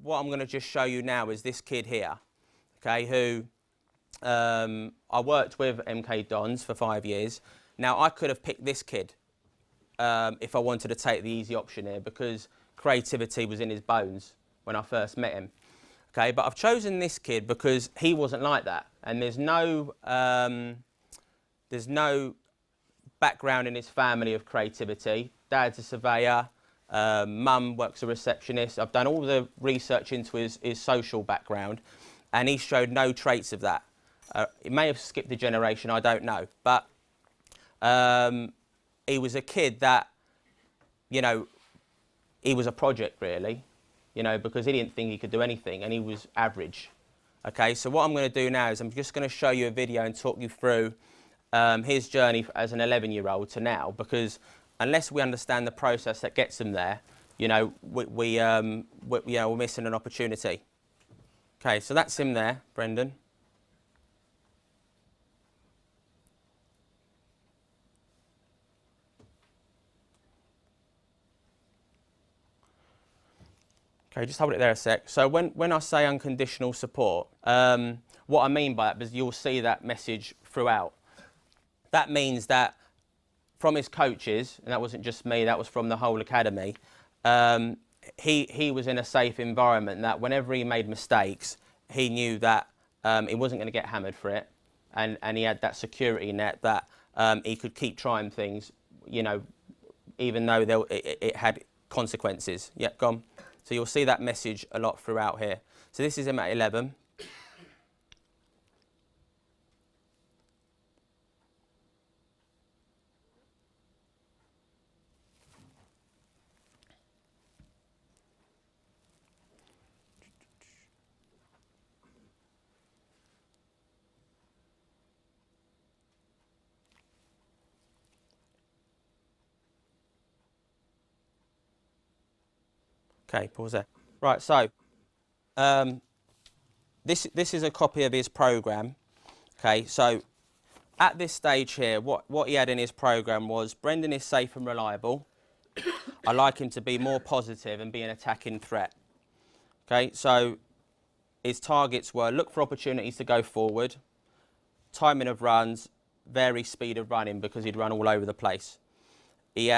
what I'm going to just show you now is this kid here, okay, who I worked with MK Dons for 5 years. Now, I could have picked this kid if I wanted to take the easy option here, because creativity was in his bones when I first met him. Okay, but I've chosen this kid because he wasn't like that, and there's no background in his family of creativity. Dad's a surveyor, mum works a receptionist. I've done all the research into his social background, and he showed no traits of that. He may have skipped a generation, I don't know, but he was a kid that, you know, he was a project really, you know, because he didn't think he could do anything, and he was average. Okay, so what I'm going to do now is I'm just going to show you a video and talk you through his journey as an 11-year-old to now, because unless we understand the process that gets him there, you know, we're missing an opportunity. Okay, so that's him there, Brendan. Okay, just hold it there a sec. So when I say unconditional support, what I mean by that is you'll see that message throughout. That means that from his coaches, and that wasn't just me, that was from the whole academy, he was in a safe environment that whenever he made mistakes, he knew that he wasn't going to get hammered for it, and he had that security net that he could keep trying things, you know, even though it had consequences. Yeah, go on. So you'll see that message a lot throughout here. So this is him at 11. Okay, pause there. Right, so this is a copy of his program. Okay, so at this stage here, what he had in his program was Brendan is safe and reliable. I like him to be more positive and be an attacking threat. Okay, so his targets were look for opportunities to go forward, timing of runs, vary speed of running because he'd run all over the place. He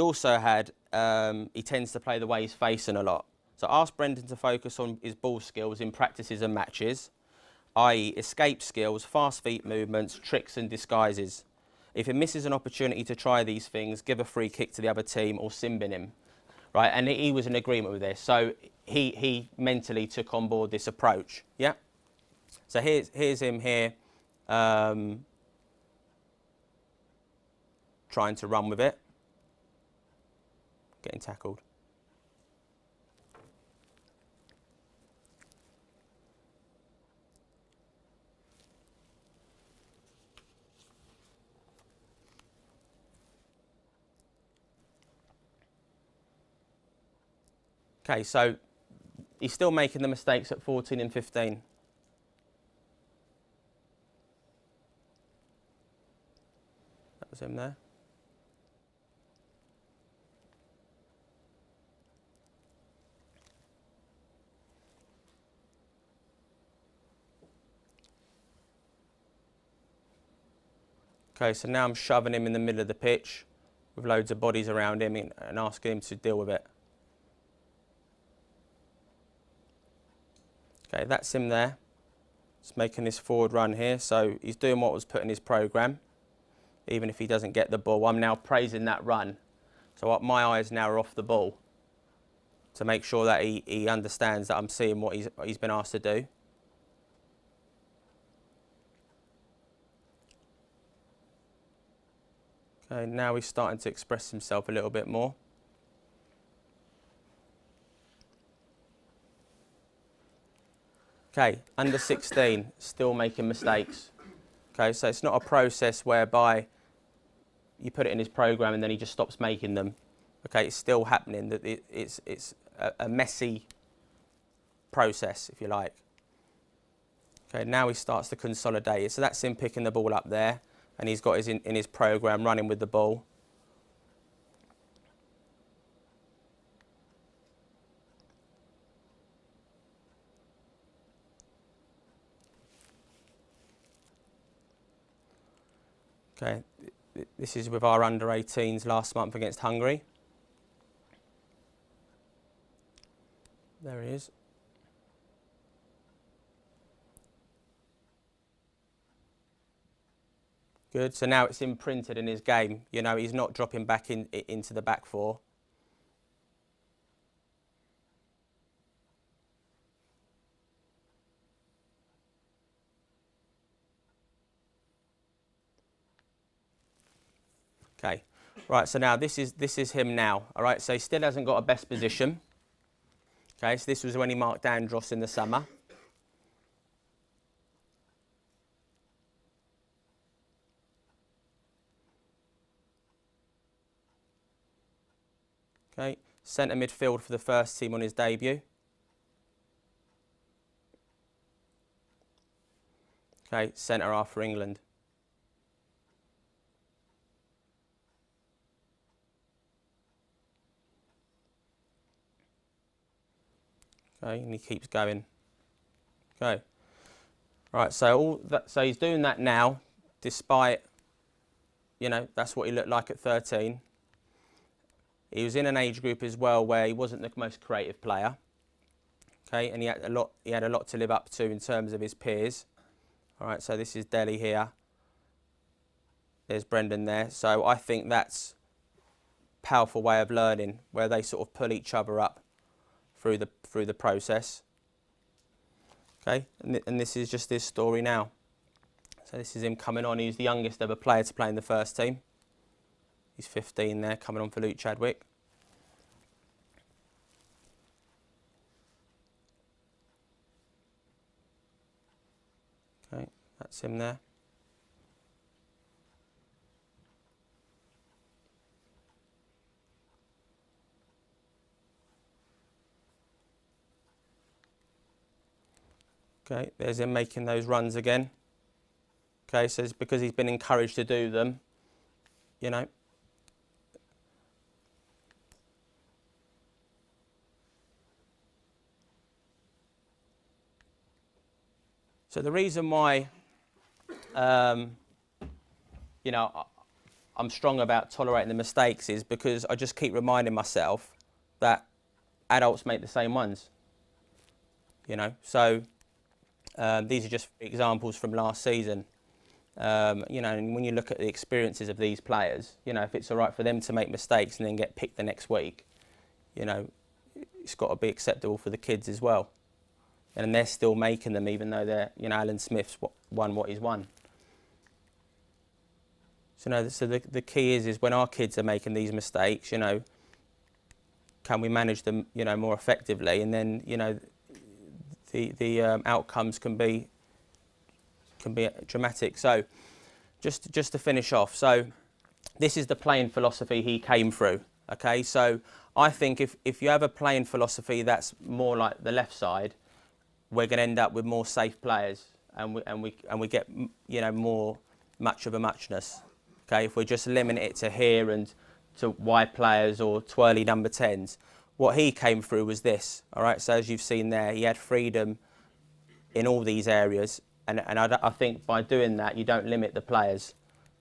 also had, he tends to play the way he's facing a lot. So ask Brendan to focus on his ball skills in practices and matches, i.e. escape skills, fast feet movements, tricks and disguises. If he misses an opportunity to try these things, give a free kick to the other team or sin bin him. Right, and he was in agreement with this. So he mentally took on board this approach, yeah? So here's him here, trying to run with it. Getting tackled. Okay, so he's still making the mistakes at 14 and 15. That was him there. Okay, so now I'm shoving him in the middle of the pitch with loads of bodies around him and asking him to deal with it. Okay, that's him there. He's making this forward run here, so he's doing what was put in his programme, even if he doesn't get the ball. I'm now praising that run, so my eyes now are off the ball to make sure that he understands that I'm seeing what he's been asked to do. Okay, now he's starting to express himself a little bit more. Okay, under 16, still making mistakes. Okay, so it's not a process whereby you put it in his program and then he just stops making them. Okay, it's still happening. That it's a messy process, if you like. Okay, now he starts to consolidate it. So that's him picking the ball up there, and he's got in his program running with the ball. Okay, this is with our under 18s last month against Hungary. There he is. Good, so now it's imprinted in his game. You know, he's not dropping back into the back four. Okay, right, so now this is him now, all right? So he still hasn't got a best position. Okay, so this was when he marked Andros in the summer. Okay, centre midfield for the first team on his debut. Okay, centre half for England. Okay, and he keeps going. Okay. Right, so so he's doing that now, despite, you know, that's what he looked like at 13. He was in an age group as well where he wasn't the most creative player. Okay, and he had a lot to live up to in terms of his peers. All right, so this is Dele here. There's Brendan there. So I think that's a powerful way of learning, where they sort of pull each other up through the process. Okay, and this is just his story now. So this is him coming on. He's the youngest ever player to play in the first team. He's 15 there, coming on for Luke Chadwick. Okay, that's him there. Okay, there's him making those runs again. Okay, so it's because he's been encouraged to do them, you know. So the reason why, you know, I'm strong about tolerating the mistakes is because I just keep reminding myself that adults make the same ones, you know. So these are just examples from last season. You know, and when you look at the experiences of these players, you know, if it's all right for them to make mistakes and then get picked the next week, you know, it's got to be acceptable for the kids as well. And they're still making them, even though they're, you know, Alan Smith's won what he's won. So, no, so the key is when our kids are making these mistakes, you know, can we manage them, you know, more effectively? And then, you know, the outcomes can be dramatic. So, just to finish off, so this is the playing philosophy he came through. Okay, so I think if you have a playing philosophy that's more like the left side, we're going to end up with more safe players, and we get, you know, more much of a muchness. Okay, if we just limit it to here and to wide players or twirly number 10s, what he came through was this. All right, so as you've seen there, he had freedom in all these areas, and I think by doing that you don't limit the players.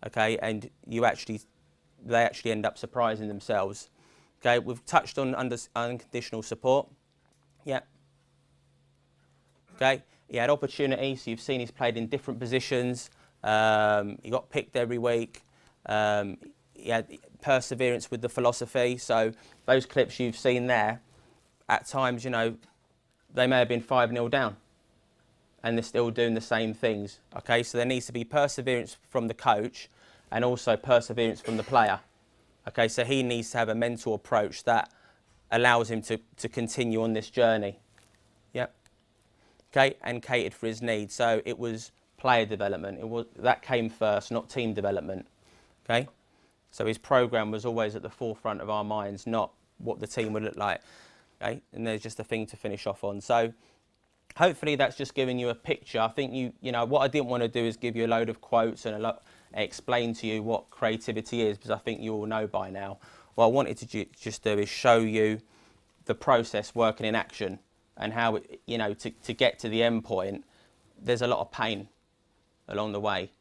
Okay, and they actually end up surprising themselves. Okay, we've touched on unconditional support. Yeah. Okay, he had opportunity, so you've seen he's played in different positions. He got picked every week. He had perseverance with the philosophy. So those clips you've seen there, at times, you know, they may have been 5-0 down, and they're still doing the same things. Okay, so there needs to be perseverance from the coach, and also perseverance from the player. Okay, so he needs to have a mental approach that allows him to continue on this journey. Yep. Okay, and catered for his needs. So it was player development. That came first, not team development. Okay, so his program was always at the forefront of our minds, not what the team would look like. Okay, and there's just a thing to finish off on. So hopefully that's just giving you a picture. I think you know what I didn't want to do is give you a load of quotes and explain to you what creativity is, because I think you all know by now. What I wanted to just do is show you the process working in action, and how, you know, to get to the end point, there's a lot of pain along the way.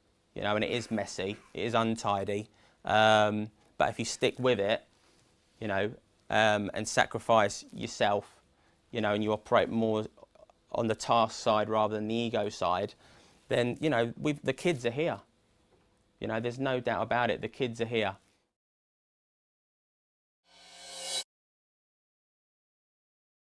you know, and it is messy, it is untidy. But if you stick with it, you know, and sacrifice yourself, you know, and you operate more on the task side rather than the ego side, then, you know, the kids are here. You know, there's no doubt about it, the kids are here.